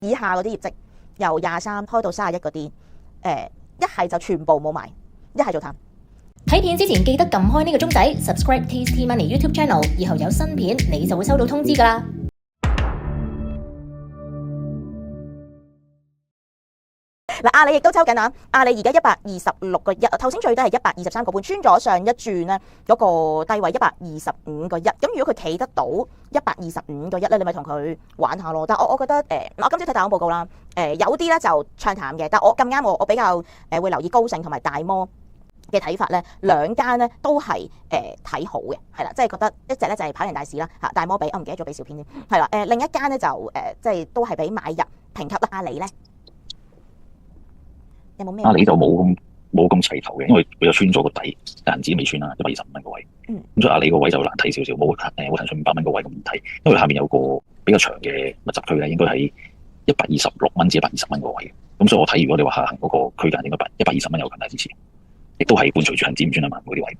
以下嗰啲業績由23開到31嗰啲，一係就全部冇埋，一係做淡。睇片之前記得撳開呢個鐘仔 ，subscribe Tasty Money YouTube Channel，以後有新片你就會收到通知㗎啦。嗱，阿里亦都抽緊啊！阿里而家126個1，頭先最低係123個半，穿咗上一轉咧嗰個低位125個1。咁如果佢企得到125個1咧，你咪同佢玩下咯。但係我覺得我今朝睇大行報告啦，有啲咧就唱淡嘅，但係我咁啱我比較會留意高盛同埋大摩嘅睇法咧，兩間咧都係睇好嘅，係啦，即係覺得一隻咧就係跑贏大市啦嚇，大摩比我唔記得咗俾小編添，係啦，另一間咧就即係都係俾買入評級啦。阿里咧有冇咩？阿里就冇咁齊頭嘅，因為佢就穿咗個底，但係唔知未穿啦，125蚊個位。咁所以阿里個位就難睇少少，冇騰訊500蚊個位咁睇，因為下面有個比較長嘅密集區咧，應該喺126蚊至120蚊個位。咁所以我睇如果你話下行嗰個區間應該120蚊有強大支持，亦都係伴隨住恒指唔穿1萬嗰啲位。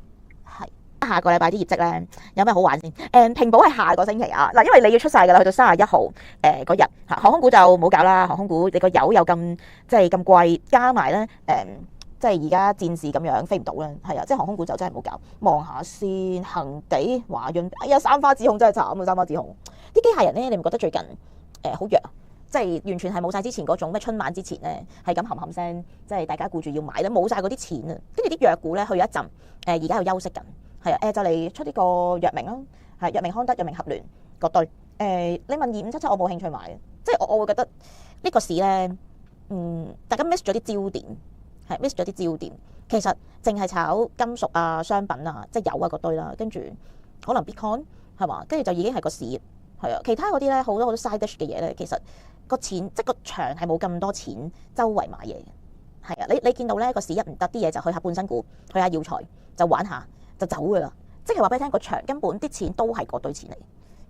係下個禮拜啲業績咧有咩好玩先？平保係下個星期啊，嗱，因為你要出晒㗎啦，去到31號嗰日嚇，航空股就冇搞啦，航空股你個油又咁即係咁貴，加埋咧即係而家戰事咁樣飛唔到啦，係啊，即係航空股就真係冇搞。望下先，恒地、華潤，哎呀，三花指控真係慘啊！三花指控啲機械人咧，你唔覺得最近好弱？即係完全係冇晒之前嗰種咩春晚之前咧，係咁冚冚聲，即係大家顧住要買咧，冇晒嗰啲錢啊！跟住啲藥股咧去咗一陣，而家又休息緊，係啊，就嚟出呢個藥明啦，係藥明康德、藥明合聯嗰堆。你問2577，我冇興趣買嘅，即係我會覺得呢個市咧，大家 miss 咗啲焦點，係 miss 咗啲焦點。其實淨係炒金屬啊、商品啊，即係油啊嗰堆啦，跟住可能 Bitcoin 係嘛，跟住就已經係個市。係啊，其他嗰啲咧好多 side dish 嘅嘢咧，其實個錢即係個場係冇咁多錢周圍買嘢嘅。係啊，你見到咧個市一唔得，啲嘢就去下半新股，去下藥材就玩下就走噶啦。即係話俾你聽，個場根本啲錢都係嗰堆錢嚟，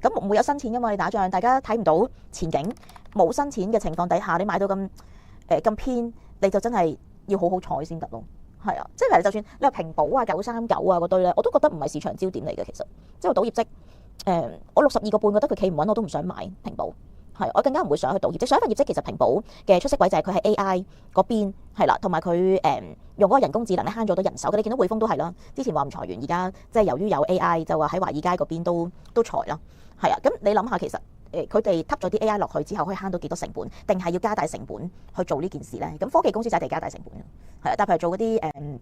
咁唔會有新錢噶嘛？你打仗大家睇唔到前景，冇新錢嘅情況底下，你買到咁偏，你就真係要好好彩先得咯。係啊，即係就算你話平保啊、939啊嗰堆咧，我都覺得唔係市場焦點嚟嘅。其實即係賭業績。我62個半覺得佢企唔穩，我都唔想買平保。係，我更加唔會想去賭業績。上一份業績其實平保嘅出色位就係佢喺 AI 嗰邊係啦，同埋佢用嗰個人工智能咧慳咗好多人手。你見到匯豐都係啦，之前話唔裁員，而家即係由於有 AI 就話喺華爾街嗰邊都裁啦。係啊，咁你諗下其實佢哋吸咗啲 AI 落去之後，可以慳到幾多成本？定係要加大成本去做呢件事咧？咁科技公司就係加大成本嘅，係啊，但係譬如做嗰啲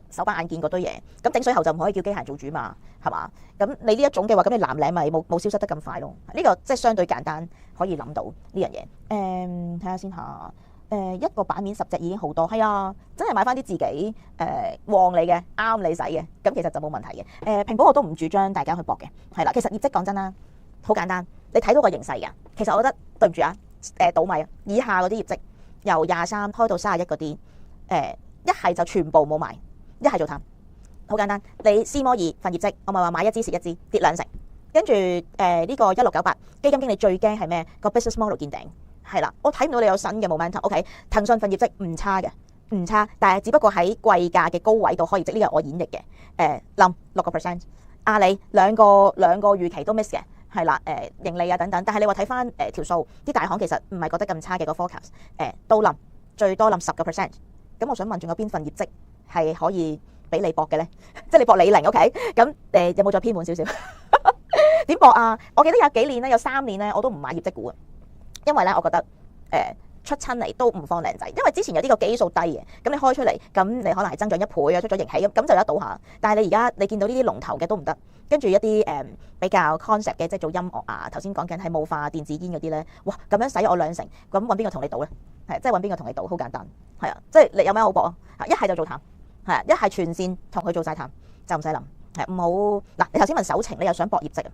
手板眼見嗰堆嘢，咁整水喉就唔可以叫機械做主嘛，係嘛？咁你呢一種嘅話，咁你藍領咪冇消失得咁快咯？呢個即係相對簡單可以諗到呢樣嘢。睇下先下，一個版面10隻已經好多，係啊，真係買翻啲自己旺你嘅，啱你使嘅，咁其實就冇問題嘅。平保我都唔主張大家去搏嘅，係啦。其實業績講真啦，好簡單，你睇到個形勢嘅。其實我覺得對唔住啊，倒米啊，以下嗰啲業績由23開到31嗰啲，一係就全部冇埋。一係做淡，好簡單。你斯摩爾份業績，我咪話買一支蝕一支，跌2成。跟住呢個1698基金經理最驚係咩？個 business model 見頂，係啦。我睇唔到你有新嘅 momentum。OK， 騰訊份業績唔差嘅，唔差，但係只不過喺貴價嘅高位度開業績，呢個我演繹嘅。冧6%。阿里兩個預期都 miss 嘅，係啦。盈利啊等等，但係你話睇翻條數，啲大行其實唔係覺得咁差嘅個 forecast。都冧，最多冧10%。咁我想問，仲有邊份業績係可以俾你搏嘅咧？即係你搏李寧 OK？ 咁有冇再偏滿少少？點搏啊？我記得有幾年咧，有3年咧，我都唔買業績股嘅，因為咧我覺得出親嚟都唔放靚仔，因為之前有啲個基數低嘅，咁你開出嚟，咁你可能係增長1倍啊，出咗盈喜咁就有得倒下。但係你而家你見到呢啲龍頭嘅都唔得，跟住一啲比較 concept 嘅，即係做音樂啊，頭先講緊係霧化電子煙嗰啲咧，哇咁樣使我2成，咁揾邊個同你賭咧？係即係揾邊個同你賭？好簡單，係啊，即係你有咩好搏啊？一係就做淡，係啊，一係全線同佢做晒淡，就唔使諗，係唔好嗱。你頭先問首程，你又想搏業績啊？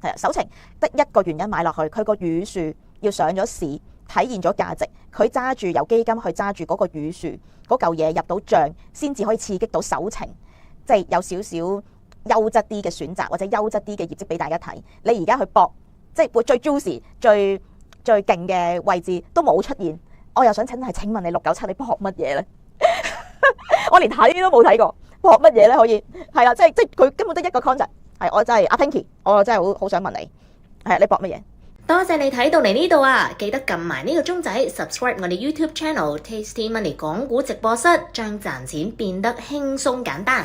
係啊，首程得一個原因買落去，佢個語樹要上咗市，體現咗價值，佢揸住由基金去揸住嗰個語樹嗰嚿嘢入到帳，先至可以刺激到首程，即係有少少優質啲嘅選擇或者優質啲嘅業績俾大家睇。你而家去搏，即係最 juicy、最勁嘅位置都冇出現。我又想請問你697你搏乜嘢咧？我連睇都冇睇過，搏乜嘢咧？可以係啦，即係佢根本得一個 concept。係我真係阿 Pinky，我真係好想問你，係你搏乜嘢？多謝你睇到嚟呢度啊！記得撳埋呢個鐘仔 ，subscribe 我哋 YouTube channel Tasty Money 港股直播室，將賺錢變得輕鬆簡單。